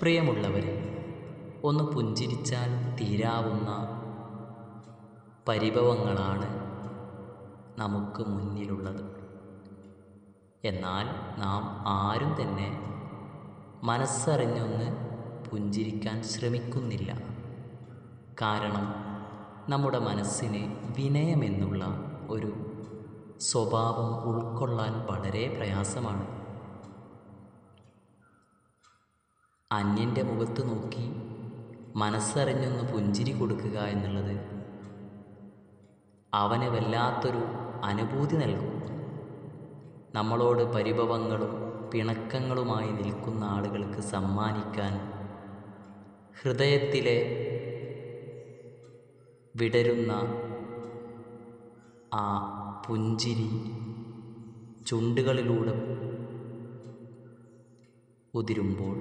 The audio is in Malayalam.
പ്രിയമുള്ളവരെ, ഒന്ന് പുഞ്ചിരിച്ചാൽ തീരാവുന്ന പരിഭവങ്ങളാണ് നമുക്ക് മുന്നിലുള്ളത്. എന്നാൽ നാം ആരും തന്നെ മനസ്സറിഞ്ഞൊന്ന് പുഞ്ചിരിക്കാൻ ശ്രമിക്കുന്നില്ല. കാരണം നമ്മുടെ മനസ്സിന് വിനയമെന്നുള്ള ഒരു സ്വഭാവം ഉൾക്കൊള്ളാൻ വളരെ പ്രയാസമാണ്. അന്യൻ്റെ മുഖത്ത് നോക്കി മനസ്സറിഞ്ഞൊന്ന് പുഞ്ചിരി കൊടുക്കുക എന്നുള്ളത് അവന് വല്ലാത്തൊരു അനുഭൂതി നൽകും. നമ്മളോട് പരിഭവങ്ങളും പിണക്കങ്ങളുമായി നിൽക്കുന്ന ആളുകൾക്ക് സമ്മാനിക്കാൻ ഹൃദയത്തിലെ വിടരുന്ന ആ പുഞ്ചിരി ചുണ്ടുകളിലൂടെ ഉതിരുമ്പോൾ